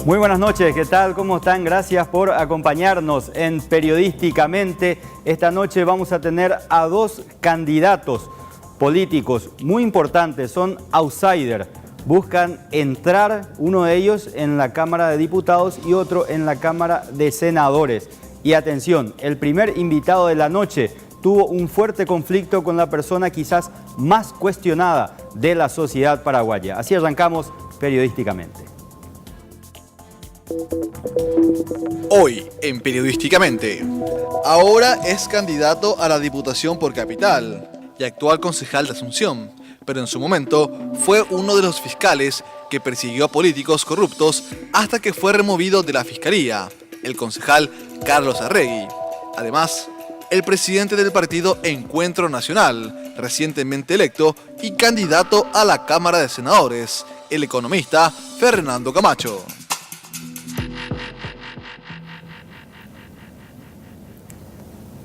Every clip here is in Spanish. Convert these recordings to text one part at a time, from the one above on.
Muy buenas noches, ¿qué tal? ¿Cómo están? Gracias por acompañarnos en Periodísticamente. Esta noche vamos a tener a dos candidatos políticos muy importantes, son outsiders. Buscan entrar, uno de ellos en la Cámara de Diputados y otro en la Cámara de Senadores. Y atención, el primer invitado de la noche tuvo un fuerte conflicto con la persona quizás más cuestionada de la sociedad paraguaya. Así arrancamos Periodísticamente. Hoy en Periodísticamente, ahora es candidato a la Diputación por Capital y actual concejal de Asunción, pero en su momento fue uno de los fiscales que persiguió a políticos corruptos hasta que fue removido de la Fiscalía, el concejal Carlos Arregui. Además, el presidente del partido Encuentro Nacional, recientemente electo y candidato a la Cámara de Senadores, el economista Fernando Camacho.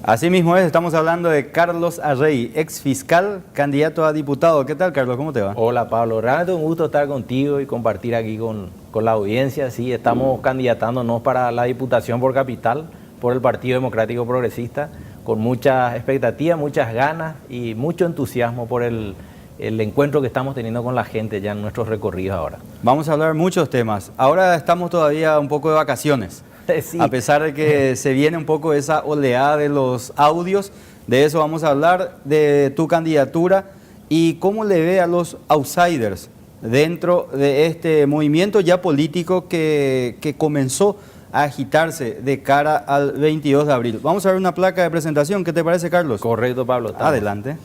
Así mismo es, estamos hablando de Carlos Arregui, ex fiscal, candidato a diputado. ¿Qué tal, Carlos? ¿Cómo te va? Hola, Pablo. Realmente un gusto estar contigo y compartir aquí con la audiencia. Sí, estamos candidatándonos para la Diputación por Capital, por el Partido Democrático Progresista, con muchas expectativas, muchas ganas y mucho entusiasmo por el encuentro que estamos teniendo con la gente ya en nuestros recorridos ahora. Vamos a hablar muchos temas. Ahora estamos todavía un poco de vacaciones. Sí. A pesar de que se viene un poco esa oleada de los audios, de eso vamos a hablar, de tu candidatura y cómo le ve a los outsiders dentro de este movimiento ya político que comenzó a agitarse de cara al 22 de abril. Vamos a ver una placa de presentación, ¿qué te parece, Carlos? Correcto, Pablo. Adelante.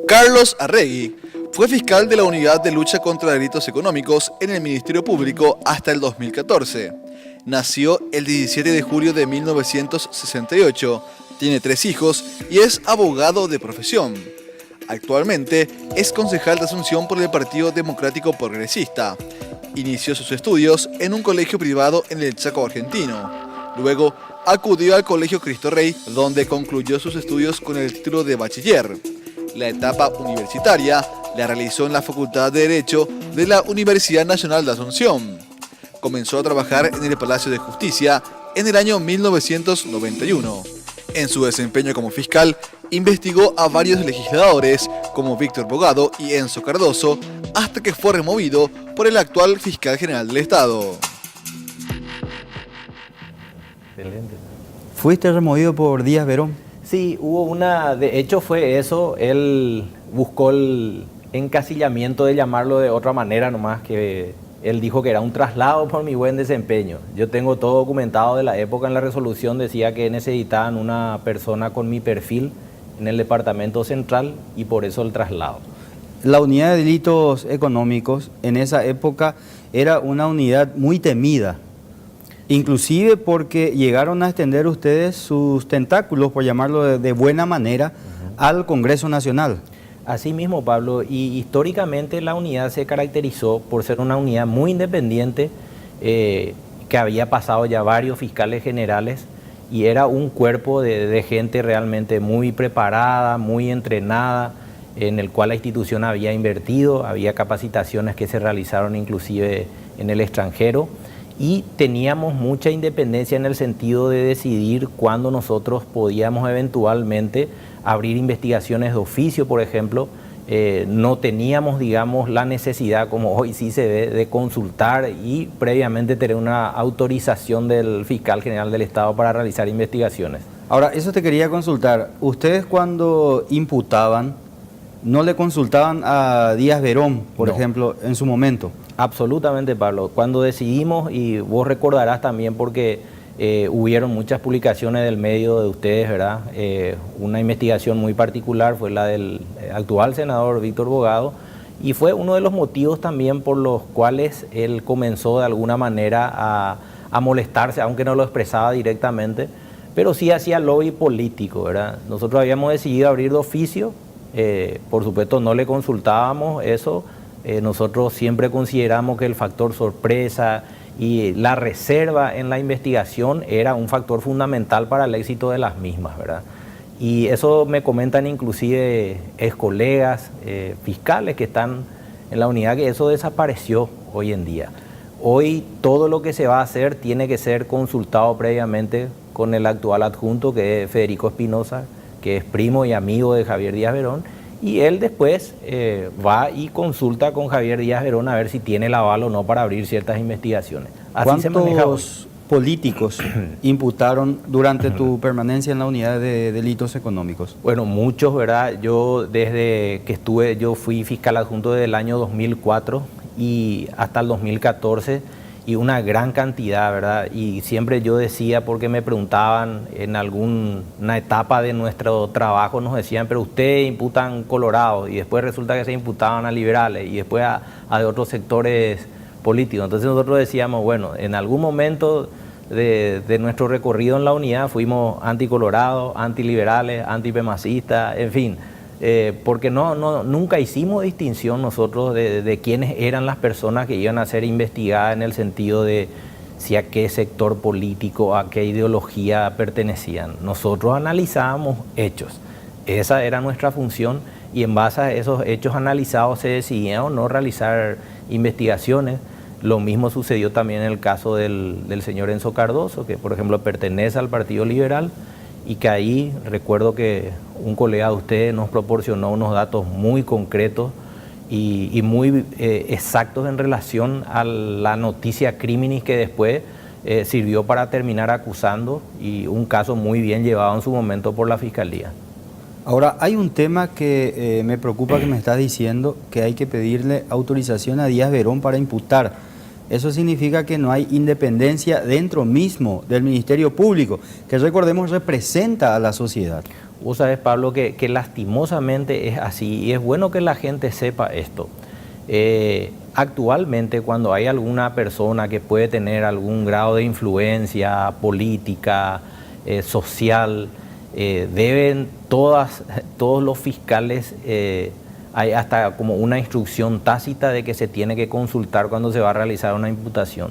Carlos Arregui fue fiscal de la Unidad de Lucha contra Delitos Económicos en el Ministerio Público hasta el 2014. Nació el 17 de julio de 1968, tiene 3 hijos y es abogado de profesión. Actualmente es concejal de Asunción por el Partido Democrático Progresista. Inició sus estudios en un colegio privado en el Chaco argentino. Luego acudió al Colegio Cristo Rey, donde concluyó sus estudios con el título de bachiller. La etapa universitaria la realizó en la Facultad de Derecho de la Universidad Nacional de Asunción. Comenzó a trabajar en el Palacio de Justicia en el año 1991. En su desempeño como fiscal, investigó a varios legisladores como Víctor Bogado y Enzo Cardoso, hasta que fue removido por el actual fiscal general del Estado. Excelente. ¿Fuiste removido por Díaz Verón? Sí, de hecho fue eso, él buscó el encasillamiento de llamarlo de otra manera nomás, que él dijo que era un traslado por mi buen desempeño. Yo tengo todo documentado de la época, en la resolución decía que necesitaban una persona con mi perfil en el departamento central y por eso el traslado. La unidad de delitos económicos en esa época era una unidad muy temida. Inclusive porque llegaron a extender ustedes sus tentáculos, por llamarlo de buena manera, al Congreso Nacional. Así mismo, Pablo, y históricamente la unidad se caracterizó por ser una unidad muy independiente, que había pasado ya varios fiscales generales y era un cuerpo de gente realmente muy preparada, muy entrenada, en el cual la institución había invertido, había capacitaciones que se realizaron inclusive en el extranjero. Y teníamos mucha independencia en el sentido de decidir cuándo nosotros podíamos eventualmente abrir investigaciones de oficio, por ejemplo. No teníamos, digamos, la necesidad, como hoy sí se ve, de consultar y previamente tener una autorización del fiscal general del Estado para realizar investigaciones. Ahora, eso te quería consultar. Ustedes cuando imputaban, ¿no le consultaban a Díaz Verón, por ejemplo, en su momento? Absolutamente, Pablo. Cuando decidimos, y vos recordarás también porque hubieron muchas publicaciones del medio de ustedes, ¿verdad? Una investigación muy particular fue la del actual senador Víctor Bogado y fue uno de los motivos también por los cuales él comenzó de alguna manera a molestarse, aunque no lo expresaba directamente, pero sí hacía lobby político, ¿verdad? Nosotros habíamos decidido abrir de oficio, por supuesto no le consultábamos eso. Nosotros siempre consideramos que el factor sorpresa y la reserva en la investigación era un factor fundamental para el éxito de las mismas, ¿verdad? Y eso me comentan inclusive ex colegas, fiscales que están en la unidad, que eso desapareció hoy en día. Hoy todo lo que se va a hacer tiene que ser consultado previamente con el actual adjunto, que es Federico Espinosa, que es primo y amigo de Javier Díaz Verón, y él después va y consulta con Javier Díaz Verón a ver si tiene el aval o no para abrir ciertas investigaciones. Así se maneja hoy. ¿Cuántos políticos imputaron durante tu permanencia en la unidad de delitos económicos? Bueno, muchos, ¿verdad? Yo desde que yo fui fiscal adjunto desde el año 2004 y hasta el 2014, y una gran cantidad, ¿verdad? Y siempre yo decía, porque me preguntaban en alguna etapa de nuestro trabajo, nos decían, pero ustedes imputan colorados, y después resulta que se imputaban a liberales, y después a de otros sectores políticos. Entonces nosotros decíamos, bueno, en algún momento de nuestro recorrido en la unidad fuimos anticolorados, antiliberales, antipemacistas, en fin, porque nunca hicimos distinción nosotros de quiénes eran las personas que iban a ser investigadas en el sentido de si a qué sector político, a qué ideología pertenecían. Nosotros analizábamos hechos, esa era nuestra función, y en base a esos hechos analizados se decidía o no realizar investigaciones. Lo mismo sucedió también en el caso del señor Enzo Cardoso, que por ejemplo pertenece al Partido Liberal, y que ahí recuerdo que un colega de ustedes nos proporcionó unos datos muy concretos y muy exactos en relación a la noticia criminis que después sirvió para terminar acusando, y un caso muy bien llevado en su momento por la Fiscalía. Ahora, hay un tema que me preocupa que me estás diciendo, que hay que pedirle autorización a Díaz Verón para imputar. Eso significa que no hay independencia dentro mismo del Ministerio Público, que recordemos representa a la sociedad. Vos sabés, Pablo, que lastimosamente es así, y es bueno que la gente sepa esto. Actualmente, cuando hay alguna persona que puede tener algún grado de influencia política, social, deben todos los fiscales, hay hasta como una instrucción tácita de que se tiene que consultar cuando se va a realizar una imputación.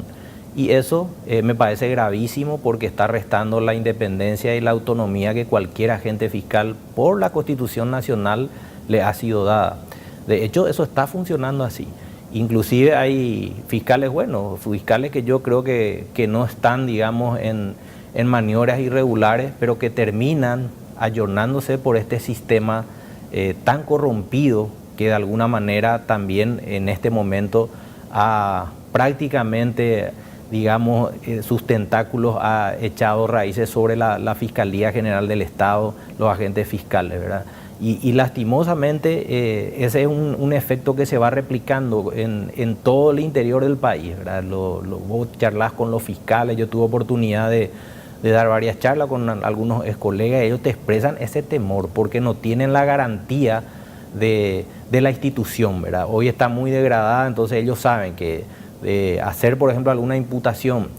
Y eso me parece gravísimo, porque está restando la independencia y la autonomía que cualquier agente fiscal por la Constitución Nacional le ha sido dada. De hecho, eso está funcionando así. Inclusive hay fiscales buenos, fiscales que yo creo que no están, digamos, en maniobras irregulares, pero que terminan ayornándose por este sistema tan corrompido, que de alguna manera también en este momento ha prácticamente, digamos, sus tentáculos ha echado raíces sobre la Fiscalía General del Estado, los agentes fiscales, ¿verdad? Y lastimosamente ese es un efecto que se va replicando en todo el interior del país, ¿verdad? Vos charlas con los fiscales, yo tuve oportunidad de dar varias charlas con algunos ex colegas, ellos te expresan ese temor porque no tienen la garantía de la institución, ¿verdad? Hoy está muy degradada, entonces ellos saben que hacer, por ejemplo, alguna imputación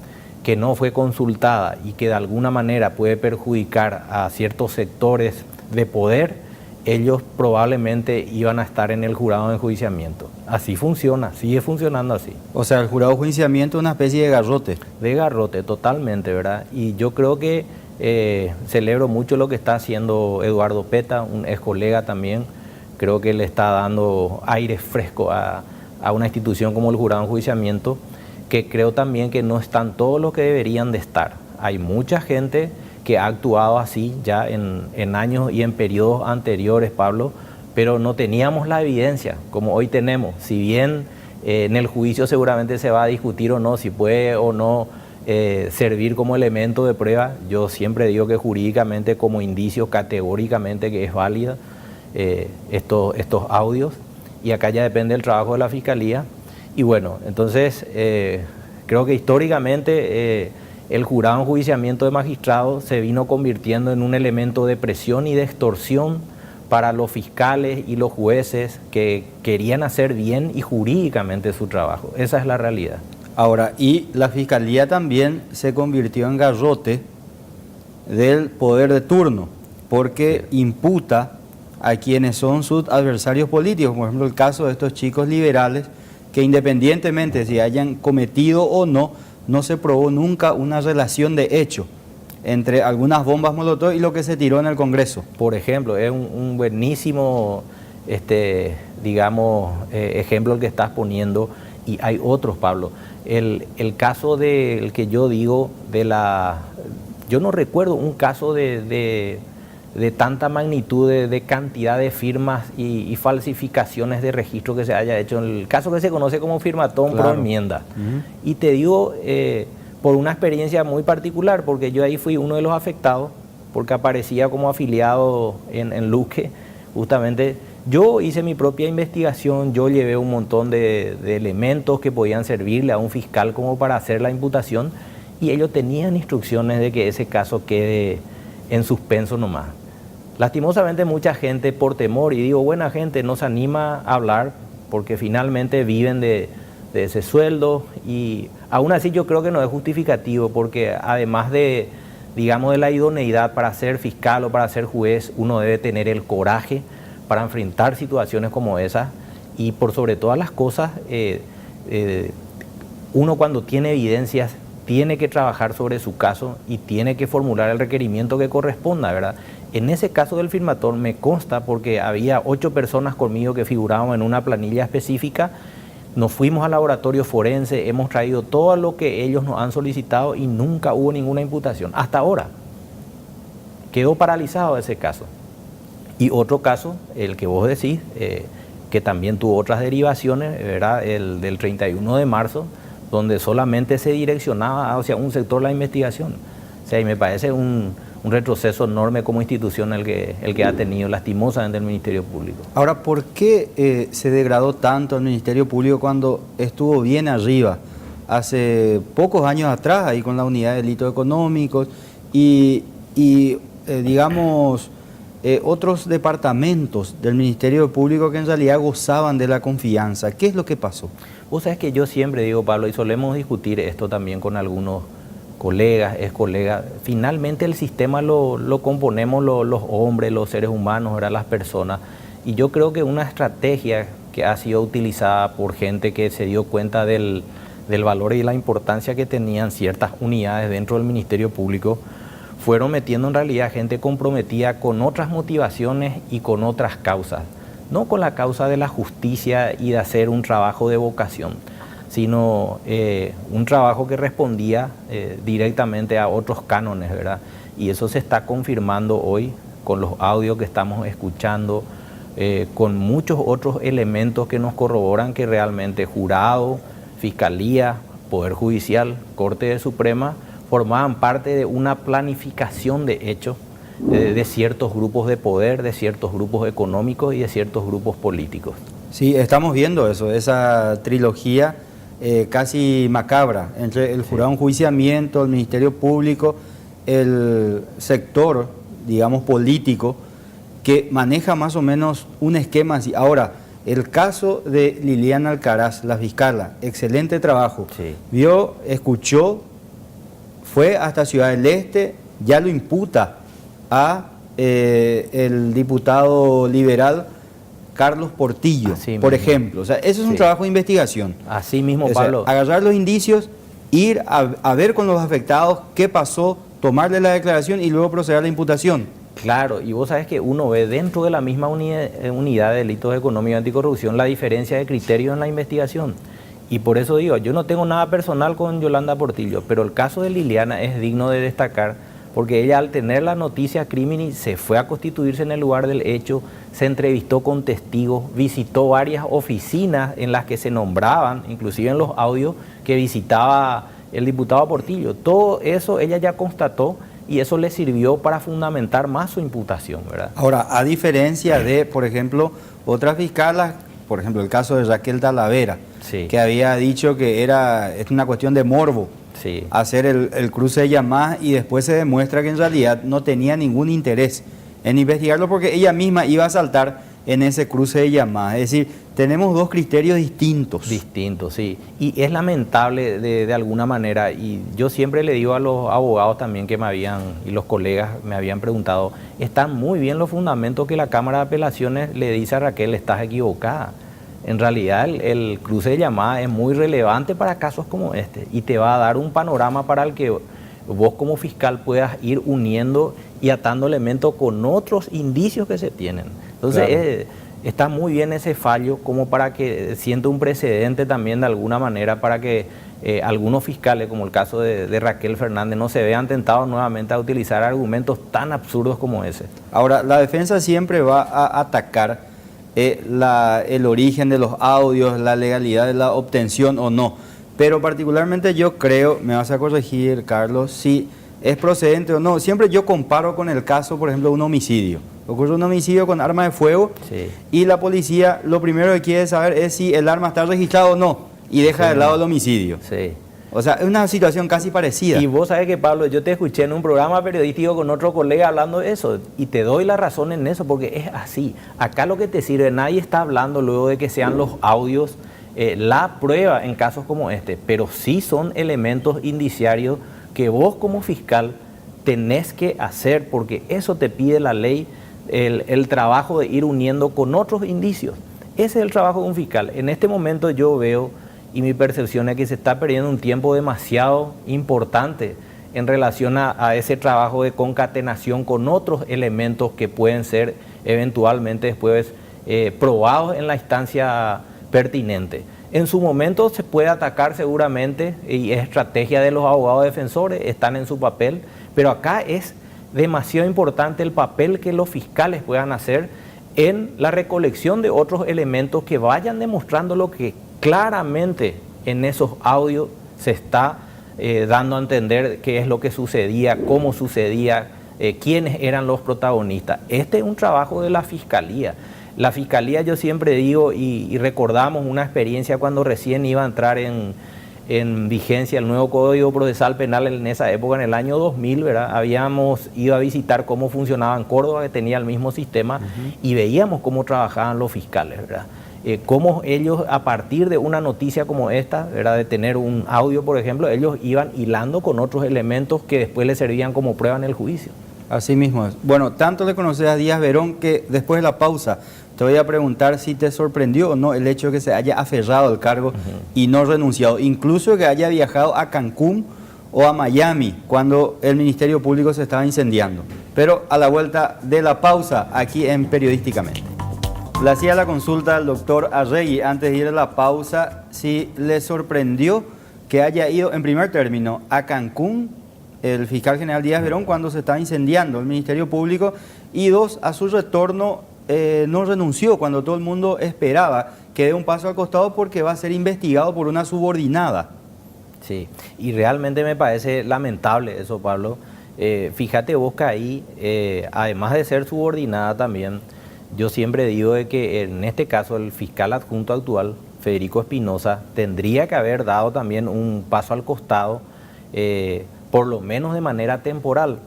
que no fue consultada y que de alguna manera puede perjudicar a ciertos sectores de poder, ellos probablemente iban a estar en el jurado de enjuiciamiento. Así funciona, sigue funcionando así. O sea, el jurado de enjuiciamiento es una especie de garrote. De garrote, totalmente, ¿verdad? Y yo creo que celebro mucho lo que está haciendo Eduardo Peta, un ex colega también. Creo que le está dando aire fresco a una institución como el jurado de enjuiciamiento, que creo también que no están todos los que deberían de estar. Hay mucha gente que ha actuado así ya en años y en periodos anteriores, Pablo, pero no teníamos la evidencia como hoy tenemos. Si bien en el juicio seguramente se va a discutir o no, si puede o no servir como elemento de prueba, yo siempre digo que jurídicamente, como indicio, categóricamente que es válida estos audios, y acá ya depende del trabajo de la Fiscalía. Y bueno, entonces creo que históricamente el jurado de enjuiciamiento de magistrados se vino convirtiendo en un elemento de presión y de extorsión para los fiscales y los jueces que querían hacer bien y jurídicamente su trabajo. Esa es la realidad. Ahora, y la Fiscalía también se convirtió en garrote del poder de turno, porque imputa a quienes son sus adversarios políticos, por ejemplo el caso de estos chicos liberales, que independientemente si hayan cometido o no, no se probó nunca una relación de hecho entre algunas bombas molotov y lo que se tiró en el Congreso. Por ejemplo, es un buenísimo, digamos, ejemplo el que estás poniendo, Y hay otros, Pablo. El caso del que yo digo, yo no recuerdo un caso de tanta magnitud de cantidad de firmas y falsificaciones de registro que se haya hecho. En el caso que se conoce como firmatón pro enmienda. Y te digo, por una experiencia muy particular, porque yo ahí fui uno de los afectados, porque aparecía como afiliado en Luque, justamente. Yo hice mi propia investigación, yo llevé un montón de elementos que podían servirle a un fiscal como para hacer la imputación, y ellos tenían instrucciones de que ese caso quede en suspenso nomás. Lastimosamente mucha gente por temor, y digo buena gente, no se anima a hablar porque finalmente viven de ese sueldo, y aún así yo creo que no es justificativo, porque además de, digamos, de la idoneidad para ser fiscal o para ser juez, uno debe tener el coraje para enfrentar situaciones como esas, y por sobre todas las cosas, uno cuando tiene evidencias tiene que trabajar sobre su caso y tiene que formular el requerimiento que corresponda, ¿verdad? En ese caso del firmatón me consta, porque había 8 personas conmigo que figuraban en una planilla específica. Nos fuimos al laboratorio forense, hemos traído todo lo que ellos nos han solicitado y nunca hubo ninguna imputación. Hasta ahora quedó paralizado ese caso. Y otro caso, el que vos decís, que también tuvo otras derivaciones, ¿verdad? El del 31 de marzo, donde solamente se direccionaba hacia un sector la investigación. O sea, y me parece un retroceso enorme como institución el que ha tenido lastimosamente el Ministerio Público. Ahora, ¿por qué se degradó tanto el Ministerio Público cuando estuvo bien arriba? Hace pocos años atrás, ahí con la Unidad de Delitos Económicos digamos, otros departamentos del Ministerio Público que en realidad gozaban de la confianza. ¿Qué es lo que pasó? Vos sabés que yo siempre digo, Pablo, y solemos discutir esto también con algunos colegas, ex colegas, finalmente el sistema lo componemos los hombres, los seres humanos, ¿verdad? Las personas. Y yo creo que una estrategia que ha sido utilizada por gente que se dio cuenta del valor y la importancia que tenían ciertas unidades dentro del Ministerio Público, fueron metiendo en realidad gente comprometida con otras motivaciones y con otras causas. No con la causa de la justicia y de hacer un trabajo de vocación, sino un trabajo que respondía directamente a otros cánones, ¿verdad? Y eso se está confirmando hoy con los audios que estamos escuchando, con muchos otros elementos que nos corroboran que realmente jurado, fiscalía, Poder Judicial, Corte Suprema, formaban parte de una planificación de hechos de ciertos grupos de poder, de ciertos grupos económicos y de ciertos grupos políticos. Sí, estamos viendo eso, esa trilogía casi macabra entre el jurado de enjuiciamiento, el Ministerio Público, el sector, digamos, político, que maneja más o menos un esquema así. Ahora, el caso de Liliana Alcaraz, la fiscala, excelente trabajo. Sí. Vio, escuchó, fue hasta Ciudad del Este, ya lo imputa a el diputado liberal Carlos Portillo, por ejemplo. O sea, eso es un trabajo de investigación. Así mismo, Pablo. O sea, agarrar los indicios, ir a ver con los afectados qué pasó, tomarle la declaración y luego proceder a la imputación. Claro, y vos sabés que uno ve dentro de la misma unidad de delitos económicos y anticorrupción la diferencia de criterio en la investigación. Y por eso digo, yo no tengo nada personal con Yolanda Portillo, pero el caso de Liliana es digno de destacar, porque ella al tener la noticia crimini se fue a constituirse en el lugar del hecho, se entrevistó con testigos, visitó varias oficinas en las que se nombraban, inclusive en los audios que visitaba el diputado Portillo. Todo eso ella ya constató y eso le sirvió para fundamentar más su imputación, ¿verdad? Ahora, a diferencia de, por ejemplo, otras fiscalas, por ejemplo, el caso de Raquel Talavera, sí, que había dicho que es una cuestión de morbo, sí, hacer el cruce de llamadas, y después se demuestra que en realidad no tenía ningún interés en investigarlo porque ella misma iba a saltar en ese cruce de llamadas. Es decir, tenemos dos criterios distintos. Distintos, sí. Y es lamentable de alguna manera, y yo siempre le digo a los abogados también y los colegas me habían preguntado, están muy bien los fundamentos que la Cámara de Apelaciones le dice a Raquel, estás equivocada. En realidad el cruce de llamadas es muy relevante para casos como este y te va a dar un panorama para el que vos como fiscal puedas ir uniendo y atando elementos con otros indicios que se tienen. Entonces, claro, está muy bien ese fallo como para que siente un precedente también de alguna manera para que algunos fiscales, como el caso de Raquel Fernández, no se vean tentados nuevamente a utilizar argumentos tan absurdos como ese. Ahora, la defensa siempre va a atacar el origen de los audios, la legalidad de la obtención o no. Pero particularmente yo creo, me vas a corregir, Carlos, si es procedente o no. Siempre yo comparo con el caso, por ejemplo, de un homicidio. Ocurre un homicidio con arma de fuego, Sí. y la policía lo primero que quiere saber es si el arma está registrado o no, y deja de lado el homicidio. Sí. O sea, es una situación casi parecida. Y vos sabés que, Pablo, yo te escuché en un programa periodístico con otro colega hablando de eso, y te doy la razón en eso, porque es así. Acá lo que te sirve, nadie está hablando luego de que sean los audios la prueba en casos como este, pero sí son elementos indiciarios que vos como fiscal tenés que hacer, porque eso te pide la ley, el trabajo de ir uniendo con otros indicios. Ese es el trabajo de un fiscal. En este momento yo veo, y mi percepción es que se está perdiendo un tiempo demasiado importante en relación a ese trabajo de concatenación con otros elementos que pueden ser eventualmente después probados en la instancia pertinente. En su momento se puede atacar seguramente, y es estrategia de los abogados defensores, están en su papel, pero acá es demasiado importante el papel que los fiscales puedan hacer en la recolección de otros elementos que vayan demostrando lo que claramente en esos audios se está dando a entender qué es lo que sucedía, cómo sucedía, quiénes eran los protagonistas. Este es un trabajo de la Fiscalía. La Fiscalía, yo siempre digo, y recordamos una experiencia cuando recién iba a entrar en vigencia el nuevo Código Procesal Penal en esa época, en el año 2000, ¿verdad? Habíamos ido a visitar cómo funcionaba en Córdoba, que tenía el mismo sistema, y veíamos cómo trabajaban los fiscales, ¿verdad? Cómo ellos, a partir de una noticia como esta, ¿verdad?, de tener un audio, por ejemplo, ellos iban hilando con otros elementos que después les servían como prueba en el juicio. Así mismo es. Bueno, tanto le conoces a Díaz Verón que después de la pausa te voy a preguntar si te sorprendió o no el hecho de que se haya aferrado al cargo y no renunciado, incluso que haya viajado a Cancún o a Miami cuando el Ministerio Público se estaba incendiando. Pero a la vuelta de la pausa, aquí en Periodísticamente. Le hacía la consulta al doctor Arregui antes de ir a la pausa si le sorprendió que haya ido en primer término a Cancún el fiscal general Díaz Verón cuando se estaba incendiando el Ministerio Público, y dos, a su retorno no renunció cuando todo el mundo esperaba que dé un paso al costado porque va a ser investigado por una subordinada. Sí, y realmente me parece lamentable eso, Pablo. Fíjate vos que ahí, además de ser subordinada también, yo siempre digo de que en este caso el fiscal adjunto actual, Federico Espinosa, tendría que haber dado también un paso al costado, por lo menos de manera temporal.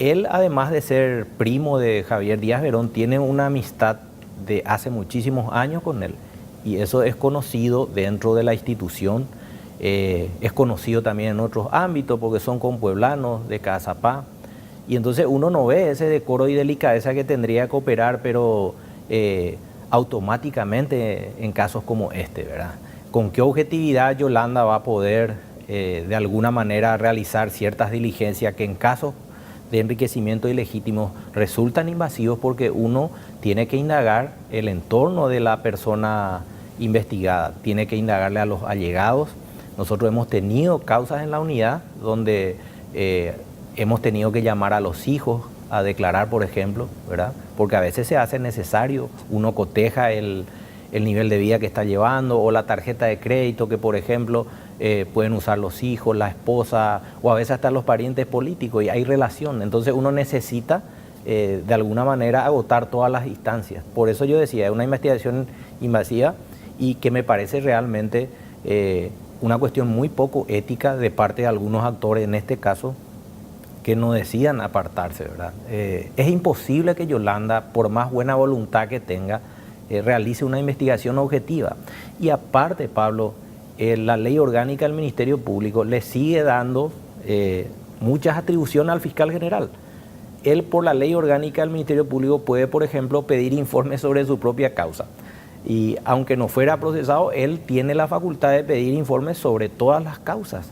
Él, además de ser primo de Javier Díaz Verón, tiene una amistad de hace muchísimos años con él, y eso es conocido dentro de la institución, es conocido también en otros ámbitos porque son compueblanos de Cazapá, y entonces uno no ve ese decoro y delicadeza que tendría que operar, pero automáticamente en casos como este, ¿verdad? ¿Con qué objetividad Yolanda va a poder de alguna manera realizar ciertas diligencias que en casos de enriquecimiento ilegítimo resultan invasivos, porque uno tiene que indagar el entorno de la persona investigada, tiene que indagarle a los allegados? Nosotros hemos tenido causas en la unidad donde hemos tenido que llamar a los hijos a declarar, por ejemplo, ¿verdad? Porque a veces se hace necesario, uno coteja el nivel de vida que está llevando, o la tarjeta de crédito que, por ejemplo, pueden usar los hijos, la esposa, o a veces hasta los parientes políticos, y hay relación. Entonces uno necesita de alguna manera agotar todas las instancias. Por eso yo decía, es una investigación invasiva y que me parece realmente una cuestión muy poco ética de parte de algunos actores, en este caso, que no decidan apartarse, ¿verdad? Es imposible que Yolanda, por más buena voluntad que tenga, realice una investigación objetiva. Y aparte, Pablo, la ley orgánica del Ministerio Público le sigue dando muchas atribuciones al fiscal general. Él, por la ley orgánica del Ministerio Público, puede, por ejemplo, pedir informes sobre su propia causa. Y aunque no fuera procesado, él tiene la facultad de pedir informes sobre todas las causas.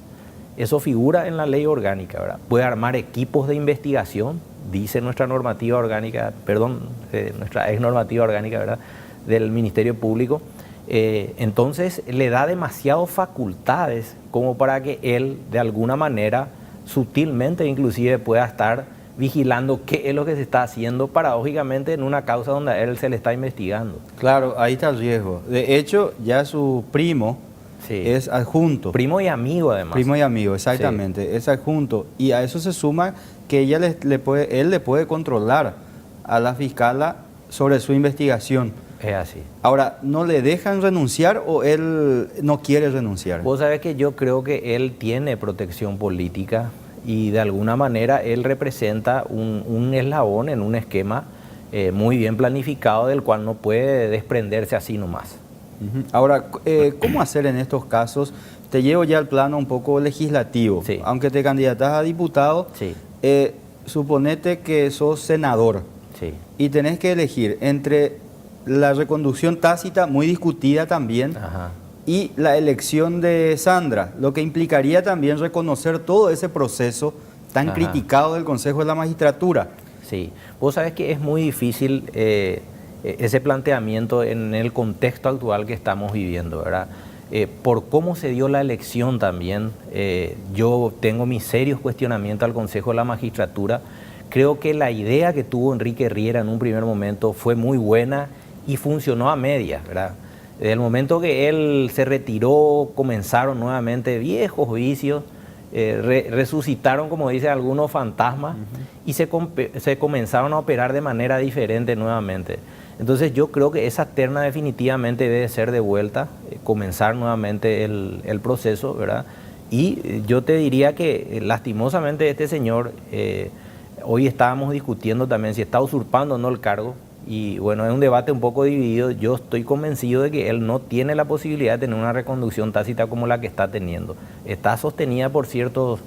Eso figura en la ley orgánica, ¿verdad? Puede armar equipos de investigación, dice nuestra normativa orgánica, nuestra ex normativa orgánica, ¿verdad? del Ministerio Público. Entonces le da demasiadas facultades como para que él de alguna manera sutilmente inclusive pueda estar vigilando qué es lo que se está haciendo paradójicamente en una causa donde a él se le está investigando. Claro, ahí está el riesgo. De hecho, ya su primo es adjunto. Primo y amigo además. Primo y amigo, exactamente, es adjunto. Y a eso se suma que ella él le puede controlar a la fiscala sobre su investigación. Es así. Ahora, ¿no le dejan renunciar o él no quiere renunciar? Vos sabés que yo creo que él tiene protección política y de alguna manera él representa un eslabón en un esquema muy bien planificado del cual no puede desprenderse así nomás. Ahora, ¿cómo hacer en estos casos? Te llevo ya al plano un poco legislativo. Sí. Aunque te candidatas a diputado, Sí. Suponete que sos senador Sí. y tenés que elegir entre la reconducción tácita, muy discutida también, Ajá. y la elección de Sandra, lo que implicaría también reconocer todo ese proceso tan Ajá. criticado del Consejo de la Magistratura. Sí, vos sabés que es muy difícil ese planteamiento en el contexto actual que estamos viviendo, ¿verdad? Por cómo se dio la elección también, yo tengo mis serios cuestionamientos al Consejo de la Magistratura. Creo que la idea que tuvo Enrique Riera en un primer momento fue muy buena y funcionó a medias, ¿verdad? Desde el momento que él se retiró, comenzaron nuevamente viejos vicios, resucitaron, como dicen algunos, fantasmas, y se comenzaron a operar de manera diferente nuevamente. Entonces yo creo que esa terna definitivamente debe ser de vuelta, comenzar nuevamente el proceso, ¿verdad? Y yo te diría que lastimosamente este señor, hoy estábamos discutiendo también si está usurpando o no el cargo, y bueno, es un debate un poco dividido. Yo estoy convencido de que él no tiene la posibilidad de tener una reconducción tácita como la que está teniendo. Está sostenida por ciertos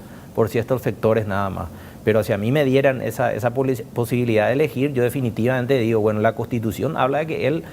sectores nada más. Pero si a mí me dieran esa posibilidad de elegir, yo definitivamente digo, bueno, la Constitución habla de que él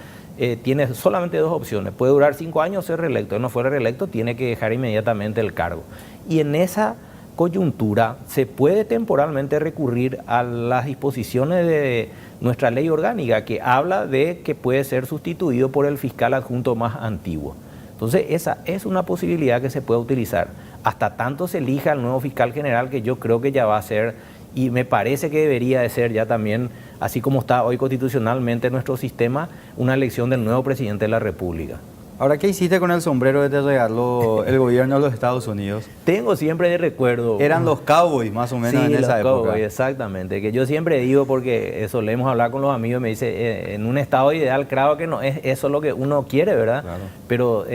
tiene solamente dos opciones. Puede durar 5 años o ser reelecto. Él no fuera reelecto, tiene que dejar inmediatamente el cargo. Y en esa coyuntura se puede temporalmente recurrir a las disposiciones de nuestra ley orgánica, que habla de que puede ser sustituido por el fiscal adjunto más antiguo. Entonces esa es una posibilidad que se puede utilizar. Hasta tanto se elija el nuevo fiscal general, que yo creo que ya va a ser, y me parece que debería de ser ya también, así como está hoy constitucionalmente nuestro sistema, una elección del nuevo presidente de la República. Ahora, ¿qué hiciste con el sombrero que te regaló el gobierno de los Estados Unidos? Tengo siempre de recuerdo. Eran los cowboys, más o menos, sí, en esa época. Cowboys, exactamente. Que yo siempre digo, porque solemos hablar con los amigos, me dice, en un estado ideal, claro que no es eso lo que uno quiere, ¿verdad? Claro. Pero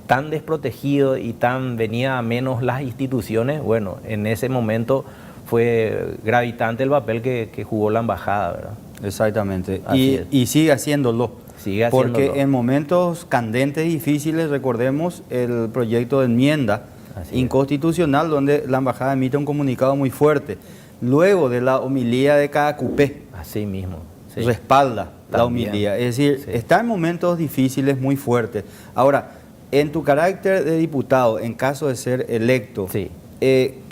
tan desprotegido y tan venía a menos las instituciones, bueno, en ese momento fue gravitante el papel que jugó la embajada, ¿verdad? Exactamente. Así es. Y sigue haciéndolo. Sigue haciéndolo. Porque en momentos candentes y difíciles, recordemos el proyecto de enmienda inconstitucional, donde la embajada emite un comunicado muy fuerte. Luego de la homilía de Caacupé, Así mismo. Sí. respalda la También. homilía. Es decir, Sí. está en momentos difíciles muy fuertes. Ahora, en tu carácter de diputado, en caso de ser electo, Sí.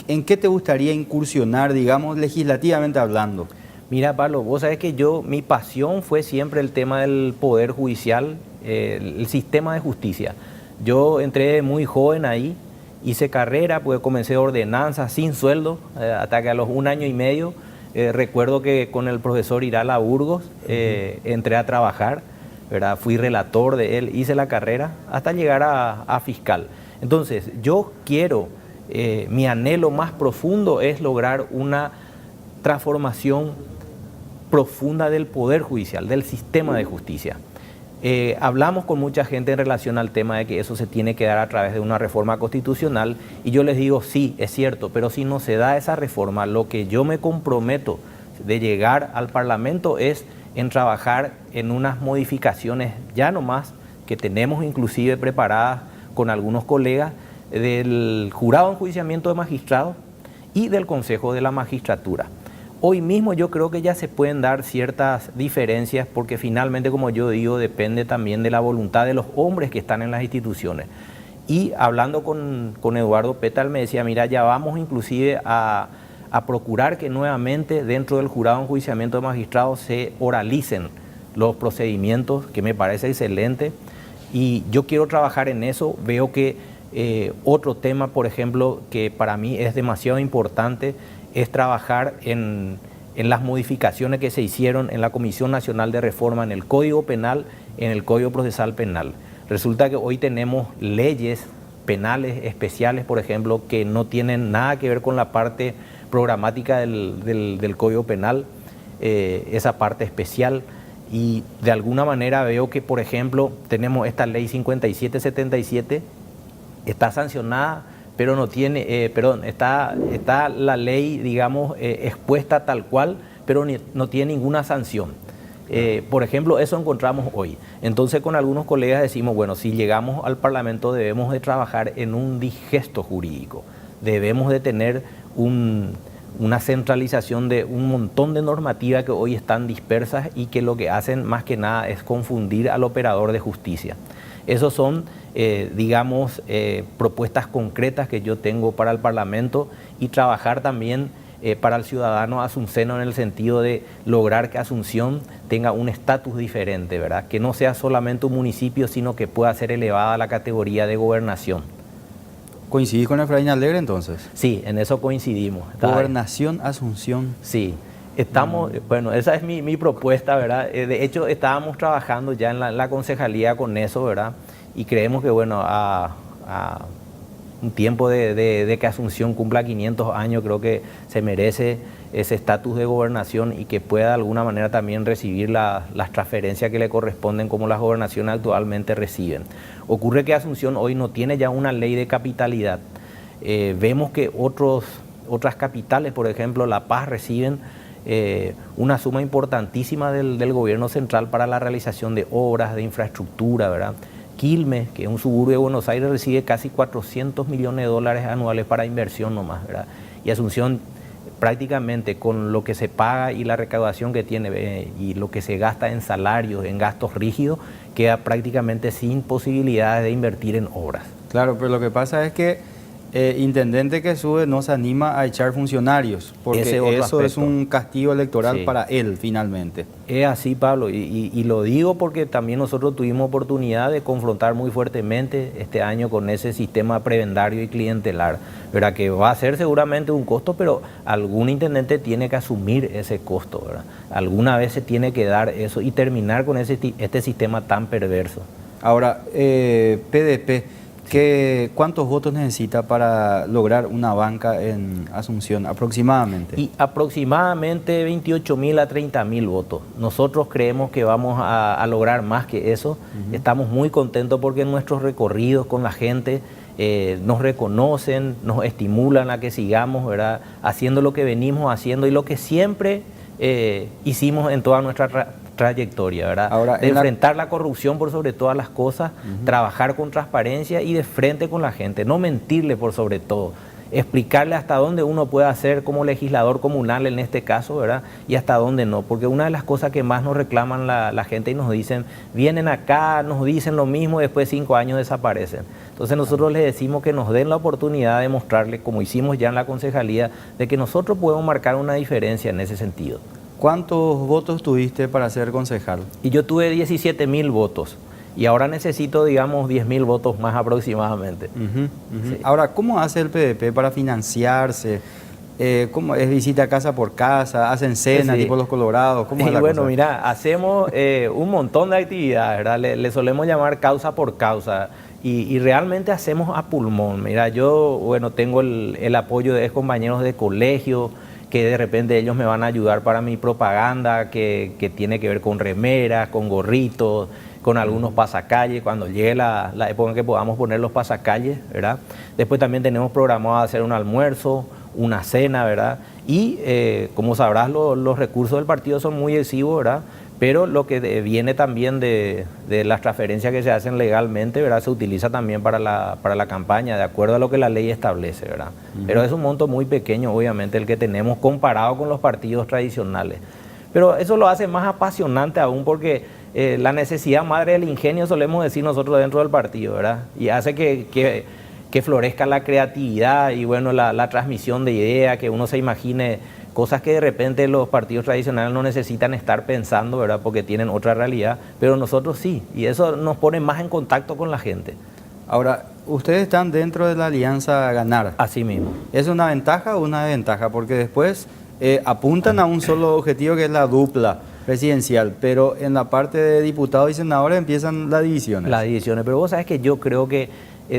¿En qué te gustaría incursionar, digamos, legislativamente hablando? Mira, Pablo, vos sabés que mi pasión fue siempre el tema del poder judicial, el sistema de justicia. Yo entré muy joven ahí, hice carrera, pues comencé ordenanza sin sueldo, hasta que a los 1 año y medio, recuerdo que con el profesor Irala Burgos entré a trabajar, ¿verdad? Fui relator de él, hice la carrera hasta llegar a fiscal. Entonces, yo quiero, mi anhelo más profundo es lograr una transformación profunda del poder judicial, del sistema de justicia. Hablamos con mucha gente en relación al tema de que eso se tiene que dar a través de una reforma constitucional, y yo les digo, sí, es cierto, pero si no se da esa reforma, lo que yo me comprometo de llegar al Parlamento es en trabajar en unas modificaciones ya nomás que tenemos inclusive preparadas con algunos colegas del Jurado de Enjuiciamiento de Magistrados y del Consejo de la Magistratura. Hoy mismo yo creo que ya se pueden dar ciertas diferencias, porque finalmente, como yo digo, depende también de la voluntad de los hombres que están en las instituciones. Y hablando con Eduardo Petal me decía, mira, ya vamos inclusive a procurar que nuevamente dentro del Jurado de Enjuiciamiento de Magistrados se oralicen los procedimientos, que me parece excelente, y yo quiero trabajar en eso. Veo que otro tema, por ejemplo, que para mí es demasiado importante, es trabajar en las modificaciones que se hicieron en la Comisión Nacional de Reforma en el Código Penal, en el Código Procesal Penal. Resulta que hoy tenemos leyes penales especiales, por ejemplo, que no tienen nada que ver con la parte programática del Código Penal, esa parte especial, y de alguna manera veo que, por ejemplo, tenemos esta ley 5777, está sancionada, pero no tiene, está la ley, digamos, expuesta tal cual, pero no tiene ninguna sanción. Por ejemplo, eso encontramos hoy. Entonces, con algunos colegas decimos, bueno, si llegamos al Parlamento debemos de trabajar en un digesto jurídico, debemos de tener una centralización de un montón de normativas que hoy están dispersas y que lo que hacen más que nada es confundir al operador de justicia. Esos son, digamos, propuestas concretas que yo tengo para el Parlamento, y trabajar también para el ciudadano asunceno en el sentido de lograr que Asunción tenga un estatus diferente, ¿verdad? Que no sea solamente un municipio, sino que pueda ser elevada a la categoría de gobernación. ¿Coincidís con Efraín Alegre entonces? Sí, en eso coincidimos. Gobernación, Asunción. Sí. Estamos, bueno, esa es mi propuesta, ¿verdad? De hecho, estábamos trabajando ya en la concejalía con eso, ¿verdad? Y creemos que, bueno, a un tiempo de que Asunción cumpla 500 años, creo que se merece ese estatus de gobernación y que pueda de alguna manera también recibir las transferencias que le corresponden como las gobernaciones actualmente reciben. Ocurre que Asunción hoy no tiene ya una ley de capitalidad. Vemos que otras capitales, por ejemplo, La Paz, reciben una suma importantísima del gobierno central para la realización de obras, de infraestructura, ¿verdad? Quilmes, que es un suburbio de Buenos Aires, recibe casi 400 millones de dólares anuales para inversión nomás, ¿verdad? Y Asunción, prácticamente con lo que se paga y la recaudación que tiene y lo que se gasta en salarios, en gastos rígidos, queda prácticamente sin posibilidades de invertir en obras. Claro, pero lo que pasa es que intendente que sube no se anima a echar funcionarios, porque eso es un castigo electoral para él finalmente. Es así, Pablo, y lo digo porque también nosotros tuvimos oportunidad de confrontar muy fuertemente este año con ese sistema prebendario y clientelar, ¿verdad? Que va a ser seguramente un costo, pero algún intendente tiene que asumir ese costo, ¿verdad? Alguna vez se tiene que dar eso y terminar con este sistema tan perverso. Ahora, PDP, ¿cuántos votos necesita para lograr una banca en Asunción aproximadamente? Y aproximadamente 28.000 a 30.000 votos. Nosotros creemos que vamos a lograr más que eso. Estamos muy contentos porque en nuestros recorridos con la gente nos reconocen, nos estimulan a que sigamos, ¿verdad?, haciendo lo que venimos haciendo y lo que siempre hicimos en toda nuestra trayectoria, ¿verdad? Ahora, de enfrentar la corrupción por sobre todas las cosas, trabajar con transparencia y de frente con la gente, no mentirle por sobre todo, explicarle hasta dónde uno puede hacer como legislador comunal en este caso, ¿verdad? Y hasta dónde no, porque una de las cosas que más nos reclaman la gente y nos dicen, vienen acá, nos dicen lo mismo, después de 5 años desaparecen. Entonces nosotros les decimos que nos den la oportunidad de mostrarles, como hicimos ya en la concejalía, de que nosotros podemos marcar una diferencia en ese sentido. ¿Cuántos votos tuviste para ser concejal? Y yo tuve 17.000 votos. Y ahora necesito, digamos, 10.000 votos más aproximadamente. Sí. Ahora, ¿cómo hace el PDP para financiarse? ¿Cómo es visita casa por casa? ¿Hacen cena tipo los colorados? ¿Cómo es la bueno, cosa? mira, hacemos un montón de actividades, ¿verdad? Le solemos llamar causa por causa. Y realmente hacemos a pulmón. Mira, yo, bueno, tengo el apoyo de compañeros de colegio, que de repente ellos me van a ayudar para mi propaganda, que tiene que ver con remeras, con gorritos, con algunos pasacalles, cuando llegue la época en que podamos poner los pasacalles, ¿verdad? Después también tenemos programado hacer un almuerzo, una cena, ¿verdad? Y como sabrás, los recursos del partido son muy exiguos, ¿verdad? Pero lo que viene también de las transferencias que se hacen legalmente, ¿verdad?, se utiliza también para la campaña, de acuerdo a lo que la ley establece, ¿verdad? Pero es un monto muy pequeño, obviamente, el que tenemos comparado con los partidos tradicionales. Pero eso lo hace más apasionante aún porque la necesidad madre del ingenio, solemos decir nosotros dentro del partido, ¿verdad? Y hace que florezca la creatividad y, bueno, la transmisión de ideas, que uno se imagine cosas que de repente los partidos tradicionales no necesitan estar pensando, ¿verdad? Porque tienen otra realidad, pero nosotros sí, y eso nos pone más en contacto con la gente. Ahora, ustedes están dentro de la alianza Ganar. Así mismo. ¿Es una ventaja o una desventaja? Porque después apuntan a un solo objetivo que es la dupla presidencial, pero en la parte de diputados y senadores empiezan las divisiones. Las divisiones, pero vos sabes que yo creo que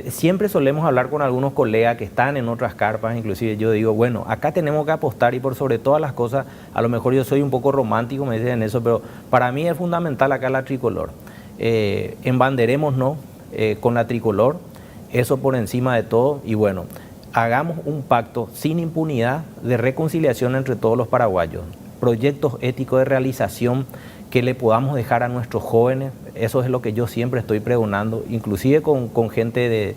siempre solemos hablar con algunos colegas que están en otras carpas, inclusive yo digo, bueno, acá tenemos que apostar y por sobre todas las cosas, a lo mejor yo soy un poco romántico, me dicen eso, pero para mí es fundamental acá la tricolor. Embanderémonos con la tricolor, eso por encima de todo, y bueno, hagamos un pacto sin impunidad de reconciliación entre todos los paraguayos, proyectos éticos de realización que le podamos dejar a nuestros jóvenes, eso es lo que yo siempre estoy pregonando, inclusive con gente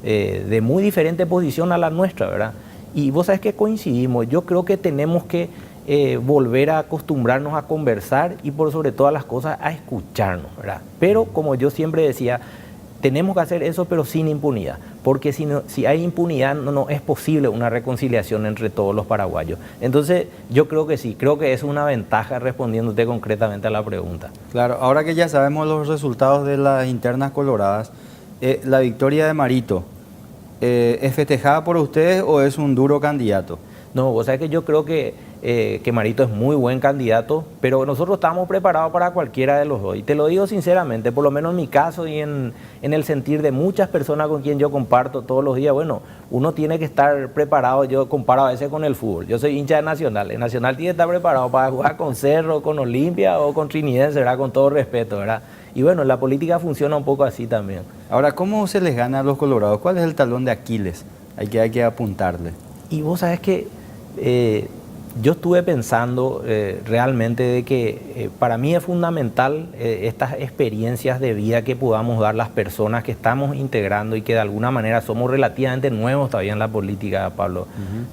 de muy diferente posición a la nuestra, ¿verdad? Y vos sabés que coincidimos, yo creo que tenemos que volver a acostumbrarnos a conversar y por sobre todas las cosas a escucharnos, ¿verdad? Pero como yo siempre decía, tenemos que hacer eso pero sin impunidad, porque si hay impunidad no es posible una reconciliación entre todos los paraguayos. Entonces yo creo que sí, creo que es una ventaja respondiéndote concretamente a la pregunta. Claro, ahora que ya sabemos los resultados de las internas coloradas, la victoria de Marito, ¿es festejada por ustedes o es un duro candidato? No, vos sabés que yo creo que Marito es muy buen candidato, pero nosotros estamos preparados para cualquiera de los dos. Y te lo digo sinceramente, por lo menos en mi caso y en el sentir de muchas personas con quien yo comparto todos los días, bueno, uno tiene que estar preparado. Yo comparo a veces con el fútbol. Yo soy hincha de Nacional. El Nacional tiene que estar preparado para jugar con Cerro, con Olimpia o con Trinidense, ¿verdad? Con todo respeto, ¿verdad? Y bueno, la política funciona un poco así también. Ahora, ¿cómo se les gana a los colorados? ¿Cuál es el talón de Aquiles? Hay que apuntarle. Y vos sabés que yo estuve pensando realmente de que para mí es fundamental estas experiencias de vida que podamos dar las personas que estamos integrando y que de alguna manera somos relativamente nuevos todavía en la política, Pablo.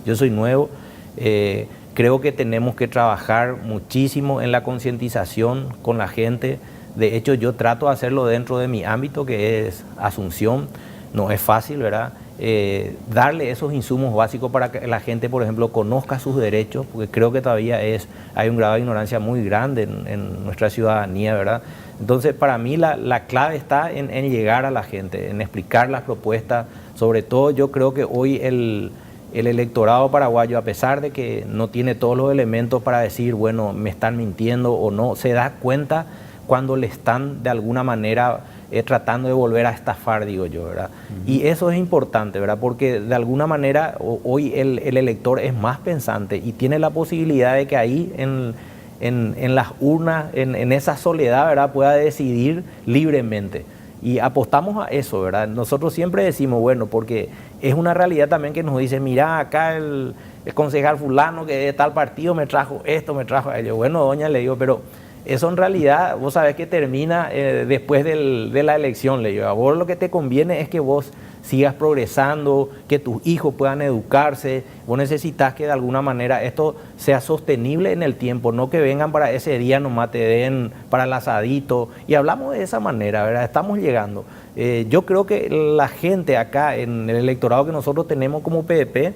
Yo soy nuevo, creo que tenemos que trabajar muchísimo en la concientización con la gente. De hecho, yo trato de hacerlo dentro de mi ámbito, que es Asunción. No es fácil, ¿verdad? Darle esos insumos básicos para que la gente, por ejemplo, conozca sus derechos, porque creo que todavía hay un grado de ignorancia muy grande en nuestra ciudadanía, ¿verdad? Entonces, para mí la clave está en llegar a la gente, en explicar las propuestas. Sobre todo, yo creo que hoy el electorado paraguayo, a pesar de que no tiene todos los elementos para decir, bueno, me están mintiendo o no, se da cuenta cuando le están de alguna manera tratando de volver a estafar, digo yo, ¿verdad? Y eso es importante, ¿verdad? Porque de alguna manera hoy el elector es más pensante y tiene la posibilidad de que ahí en las urnas, en esa soledad, ¿verdad?, pueda decidir libremente. Y apostamos a eso, ¿verdad? Nosotros siempre decimos, bueno, porque es una realidad también que nos dice, mira, acá el concejal fulano que de tal partido me trajo esto, me trajo aquello. Bueno, doña, le digo, pero eso en realidad, vos sabés que termina después de la elección, le digo. A vos lo que te conviene es que vos sigas progresando, que tus hijos puedan educarse. Vos necesitas que de alguna manera esto sea sostenible en el tiempo, no que vengan para ese día nomás te den para el asadito. Y hablamos de esa manera, ¿verdad? Estamos llegando. Yo creo que la gente acá en el electorado que nosotros tenemos como PDP,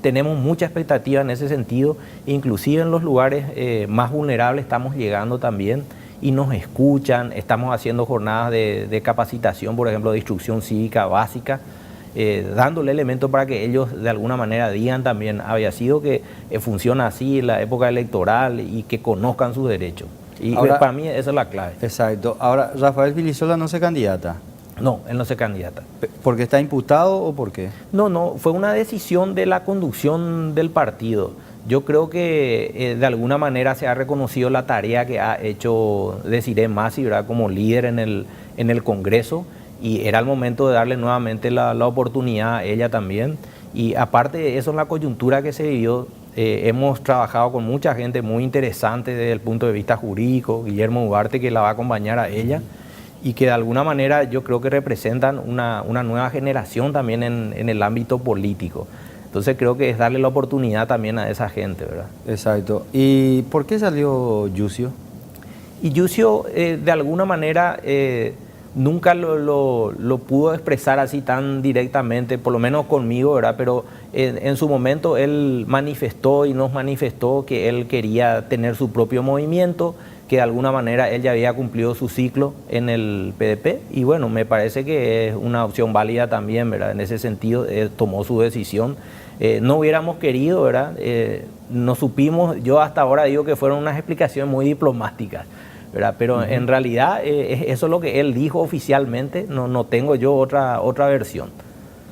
tenemos mucha expectativa en ese sentido, inclusive en los lugares más vulnerables estamos llegando también y nos escuchan. Estamos haciendo jornadas de capacitación, por ejemplo, de instrucción cívica básica, dándole elementos para que ellos de alguna manera digan también, había sido que funciona así en la época electoral y que conozcan sus derechos. Y ahora, para mí esa es la clave. Exacto. Ahora, Rafael Vilisola no se candidata. No, él no se candidata. ¿Porque está imputado o por qué? No, fue una decisión de la conducción del partido. Yo creo que de alguna manera se ha reconocido la tarea que ha hecho Desiree Masi, ¿verdad?, como líder en el Congreso, y era el momento de darle nuevamente la oportunidad a ella también. Y aparte de eso, en la coyuntura que se vivió, hemos trabajado con mucha gente muy interesante desde el punto de vista jurídico, Guillermo Ugarte, que la va a acompañar a ella, y que de alguna manera yo creo que representan una nueva generación también en el ámbito político. Entonces creo que es darle la oportunidad también a esa gente, ¿verdad? Exacto. ¿Y por qué salió Yucio? Y Yucio, de alguna manera, nunca lo pudo expresar así tan directamente, por lo menos conmigo, ¿verdad? Pero en su momento él manifestó y nos manifestó que él quería tener su propio movimiento, que de alguna manera él ya había cumplido su ciclo en el PDP, y bueno, me parece que es una opción válida también, ¿verdad? En ese sentido, tomó su decisión. No hubiéramos querido, ¿verdad? No supimos, yo hasta ahora digo que fueron unas explicaciones muy diplomáticas, ¿verdad? Pero en realidad eso es lo que él dijo oficialmente, no tengo yo otra versión.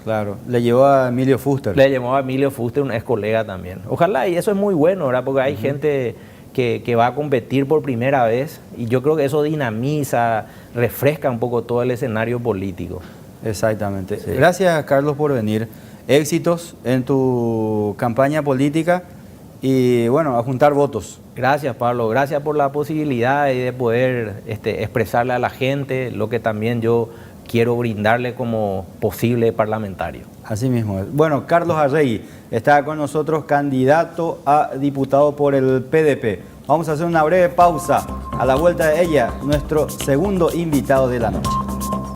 Claro, le llevó a Emilio Fuster. Le llevó a Emilio Fuster, un ex colega también. Ojalá, y eso es muy bueno, ¿verdad? Porque hay gente que va a competir por primera vez, y yo creo que eso dinamiza, refresca un poco todo el escenario político. Exactamente. Sí. Gracias, Carlos, por venir. Éxitos en tu campaña política y, bueno, a juntar votos. Gracias, Pablo. Gracias por la posibilidad de poder expresarle a la gente lo que también yo quiero brindarle como posible parlamentario. Así mismo es. Bueno, Carlos Arregui está con nosotros, candidato a diputado por el PDP. Vamos a hacer una breve pausa. A la vuelta de ella, nuestro segundo invitado de la noche.